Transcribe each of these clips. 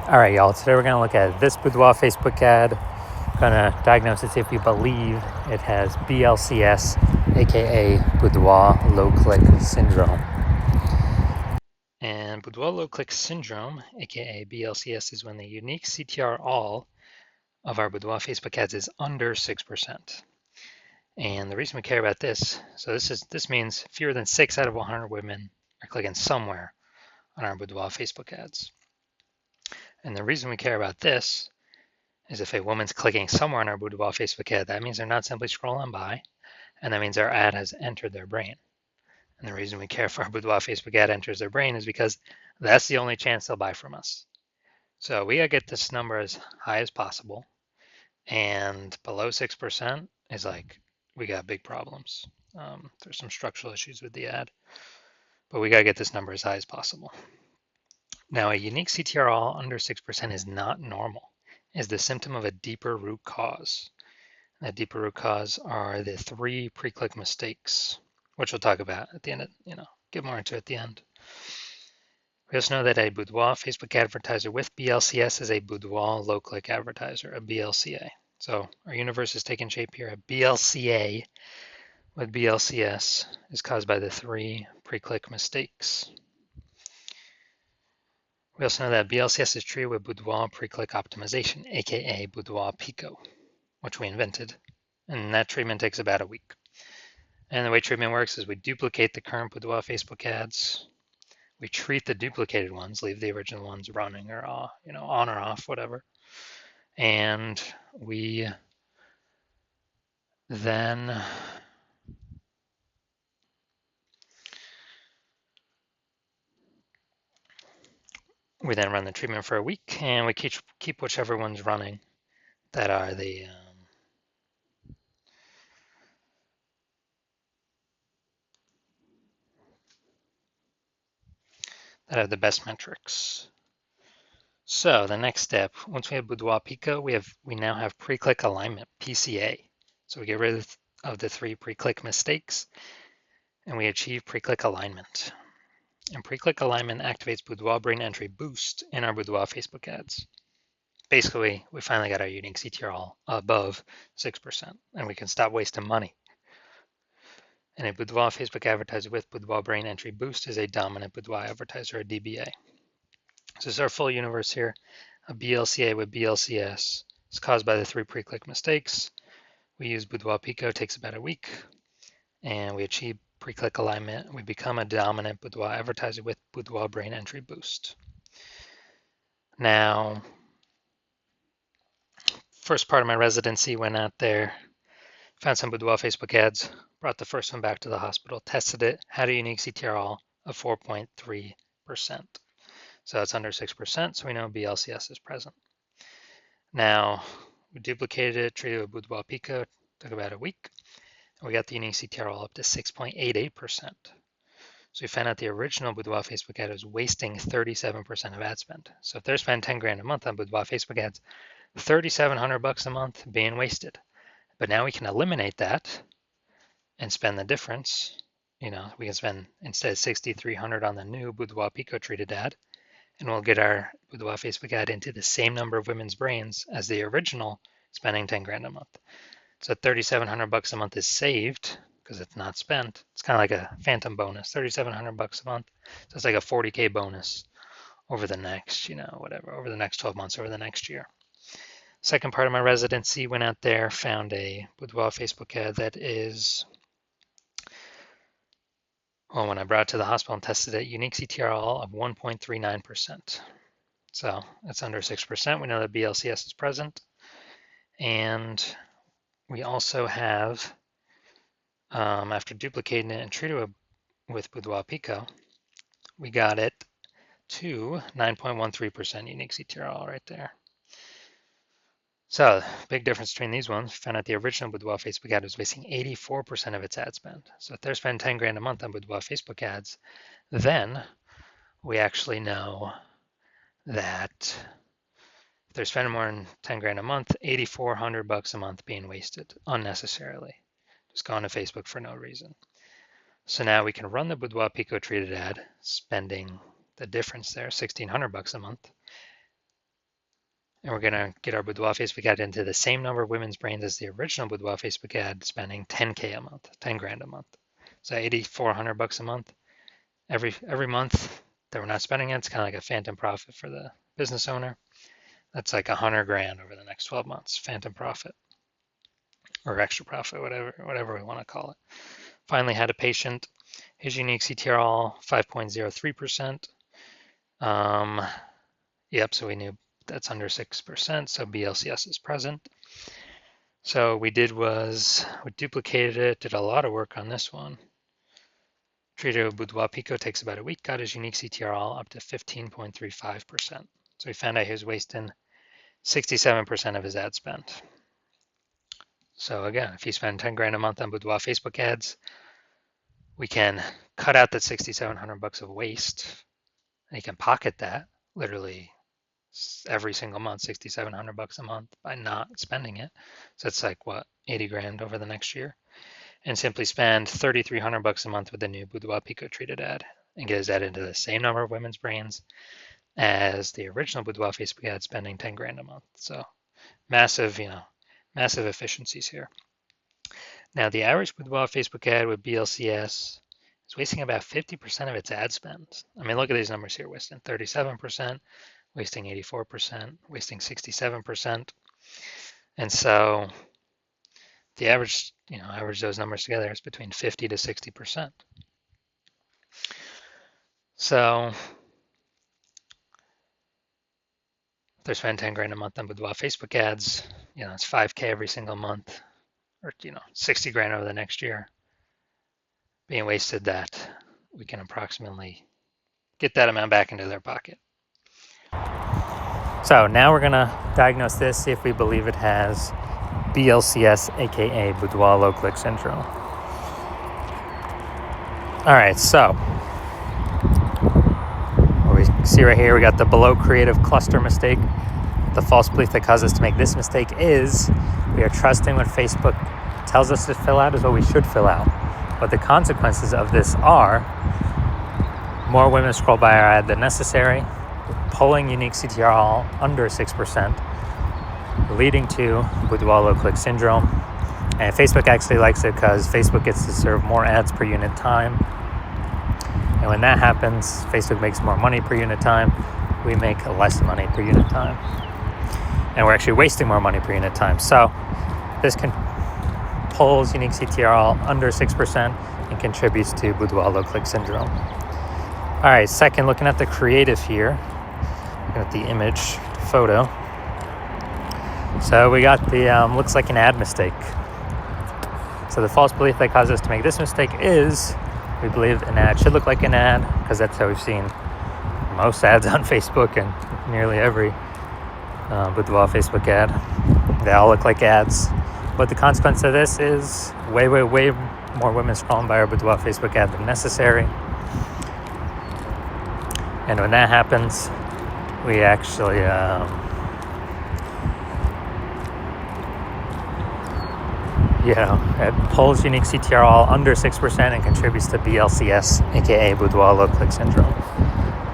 All right, y'all. Today we're going to look at this Boudoir Facebook ad. Going to diagnose it, see if we believe it has BLCS, aka Boudoir Low Click Syndrome. And Boudoir Low Click Syndrome, aka BLCS, is when the unique CTR all of our Boudoir Facebook ads is under 6%. And the reason we care about this, so this means fewer than 6 out of 100 women are clicking somewhere on our Boudoir Facebook ads. And the reason we care about this is if a woman's clicking somewhere on our Boudoir Facebook ad, that means they're not simply scrolling by, and that means our ad has entered their brain. And the reason we care if our Boudoir Facebook ad enters their brain is because that's the only chance they'll buy from us. So we gotta get this number as high as possible, and below 6% is like, we got big problems. There's some structural issues with the ad, but we gotta get this number as high as possible. Now, a unique CTR all under 6% is not normal. It's the symptom of a deeper root cause. That deeper root cause are the 3 pre-click mistakes, which we'll talk about at the end, get more into at the end. We also know that a Boudoir Facebook advertiser with BLCS is a Boudoir low-click advertiser, a BLCA. So our universe is taking shape here. A BLCA with BLCS is caused by the 3 pre-click mistakes. We also know that BLCS is treated with Boudoir pre-click optimization, aka Boudoir Pico, which we invented. And that treatment takes about a week. And the way treatment works is we duplicate the current Boudoir Facebook ads. We treat the duplicated ones, leave the original ones running or on or off, whatever. And we then run the treatment for a week, and we keep whichever ones running that are the that have the best metrics. So the next step, once we have Boudoir Pico, we now have pre-click alignment, PCA. So we get rid of the 3 pre-click mistakes, and we achieve pre-click alignment. And pre-click alignment activates Boudoir Brain Entry Boost in our Boudoir Facebook ads. Basically, we finally got our unique CTR all above 6%, and we can stop wasting money. And a Boudoir Facebook advertiser with Boudoir Brain Entry Boost is a dominant Boudoir advertiser, a DBA. So this is our full universe here. A BLCA with BLCS is caused by the 3 pre-click mistakes. We use Boudoir Pico, takes about a week, and we achieve pre-click alignment. We become a dominant Boudoir advertiser with Boudoir Brain Entry Boost. Now, first part of my residency, went out there, found some Boudoir Facebook ads, brought the first one back to the hospital, tested it, had a unique CTR all of 4.3%. So it's under 6%, so we know BLCS is present. Now, we duplicated it, treated it with Boudoir Pico, took about a week, and we got the unique CTR all up to 6.88%. So we found out the original Boudoir Facebook ad was wasting 37% of ad spend. So if they're spending 10 grand a month on Boudoir Facebook ads, $3,700 a month being wasted. But now we can eliminate that and spend the difference. We can spend instead $6,300 on the new Boudoir Pico treated ad, and we'll get our Boudoir Facebook ad into the same number of women's brains as the original spending 10 grand a month. So $3,700 a month is saved because it's not spent. It's kind of like a phantom bonus, $3,700 a month. So it's like a 40K bonus over the next, over the next 12 months, over the next year. Second part of my residency, went out there, found a Boudoir Facebook ad that is, well, when I brought it to the hospital and tested it, unique CTR all of 1.39%. So it's under 6%. We know that BLCS is present. And we also have, after duplicating it and treating it with Boudoir Pico, we got it to 9.13% unique CTR all right there. So big difference between these ones. We found out the original Boudoir Facebook ad was wasting 84% of its ad spend. So if they're spending 10 grand a month on Boudoir Facebook ads, then we actually know that if they're spending more than 10 grand a month, $8,400 a month being wasted unnecessarily, just going to Facebook for no reason. So now we can run the Boudoir Pico treated ad, spending the difference there, $1,600 a month, And we're going to get our Boudoir Facebook ad into the same number of women's brains as the original Boudoir Facebook ad, spending 10K a month, 10 grand a month. So $8,400 a month. Every month that we're not spending it, it's kind of like a phantom profit for the business owner. That's like 100 grand over the next 12 months, phantom profit or extra profit, whatever we want to call it. Finally had a patient. His unique CTR 5.03%. Yep, so we knew that's under 6%, so BLCS is present. So we duplicated it, did a lot of work on this one. Treated with Boudoir Pico, takes about a week, got his unique CTR up to 15.35%. So we found out he was wasting 67% of his ad spend. So again, if you spend 10 grand a month on Boudoir Facebook ads, we can cut out that $6,700 of waste, and you can pocket that literally every single month, $6,700 a month by not spending it. So it's like what, 80 grand over the next year, and simply spend $3,300 a month with the new Boudoir Pico treated ad and get his ad into the same number of women's brains as the original Boudoir Facebook ad, spending 10 grand a month. So massive efficiencies here. Now the average Boudoir Facebook ad with BLCS is wasting about 50% of its ad spend. I mean, look at these numbers here: wasting 37%, wasting 84%, wasting 67%. And so the average those numbers together is between 50 to 60%. So if they're spending 10 grand a month on Boudoir Facebook ads, it's 5K every single month, or 60 grand over the next year being wasted, that we can approximately get that amount back into their pocket. So now we're gonna diagnose this, see if we believe it has BLCS, aka Boudoir low click syndrome. All right, so what we see right here, we got the below creative cluster mistake. The false belief that caused us to make this mistake is we are trusting what Facebook tells us to fill out is what we should fill out. But the consequences of this are more women scroll by our ad than necessary, pulling unique CTR all under 6%, leading to Boudoir low click syndrome. And Facebook actually likes it because Facebook gets to serve more ads per unit time. And when that happens, Facebook makes more money per unit time. We make less money per unit time. And we're actually wasting more money per unit time. So this pulls unique CTR all under 6% and contributes to Boudoir low click syndrome. All right, second, looking at the creative here, looking at the image photo. So we got the, looks like an ad mistake. So the false belief that caused us to make this mistake is we believe an ad should look like an ad, because that's how we've seen most ads on Facebook and nearly every Boudoir Facebook ad. They all look like ads. But the consequence of this is way more women scrolling by our Boudoir Facebook ad than necessary. And when that happens, we actually it pulls unique CTR all under 6% and contributes to BLCS, aka Boudoir low click syndrome.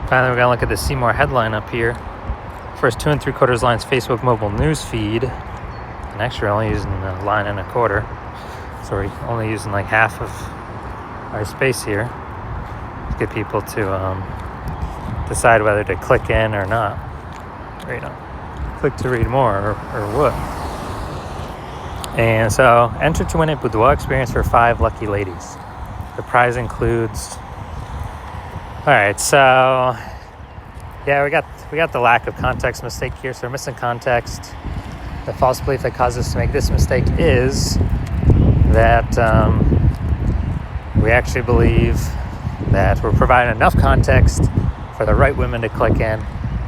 Finally, we're gonna look at the See More headline up here. First 2 3/4 lines Facebook mobile news feed. And actually we're only using a line and a quarter. So we're only using like half of our space here to get people to decide whether to click in or not. Or, click to read more or what. And so, enter to win a Boudoir experience for 5 lucky ladies. The prize includes... Alright, so... yeah, we got the lack of context mistake here, so we're missing context. The false belief that caused us to make this mistake is that we actually believe that we're providing enough context for the right women to click in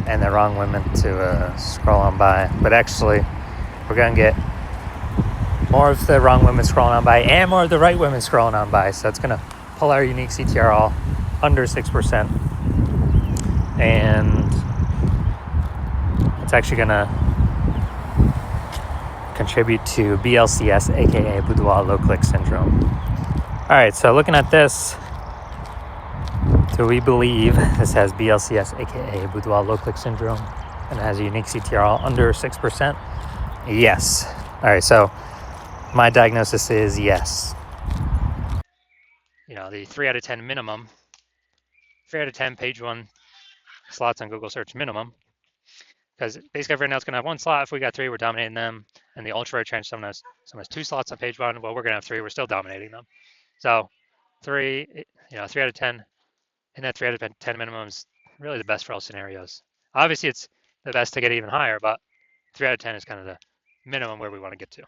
and the wrong women to scroll on by. But actually, we're going to get more of the wrong women scrolling on by and more of the right women scrolling on by. So it's going to pull our unique CTR all under 6%. And it's actually going to contribute to BLCS, aka Boudoir low click syndrome. All right, so looking at this, do we believe this has BLCS, aka Boudoir low click syndrome? and it has a unique CTR under 6%? Yes. All right, so my diagnosis is yes. The 3 out of 10 minimum, 3 out of 10 page one slots on Google search minimum, because basically everyone else can have one slot. If we got 3, we're dominating them. And the ultra range, someone has 2 slots on page one. Well, we're gonna have 3. We're still dominating them. So 3, 3 out of 10, and that 3 out of 10 minimum is really the best for all scenarios. Obviously, it's the best to get even higher, but 3 out of 10 is kind of the minimum where we want to get to.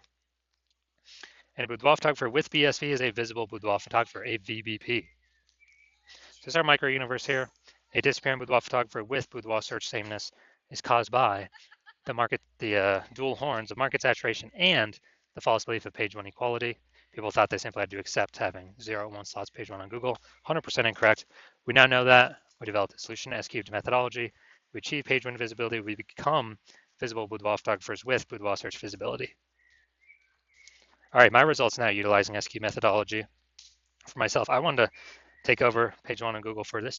And a boudoir photographer with BSV is a visible boudoir photographer, a VBP. So this is our micro universe here. A disappearing boudoir photographer with boudoir search sameness is caused by the dual horns of market saturation and the false belief of page one equality. People thought they simply had to accept having 0 and 1 slots page one on Google. 100% incorrect. We now know that. We developed a solution, S-cubed methodology. We achieve page one visibility. We become visible boudoir photographers with boudoir search visibility. All right, my results now utilizing S-cubed methodology. For myself, I wanted to take over page one on Google for this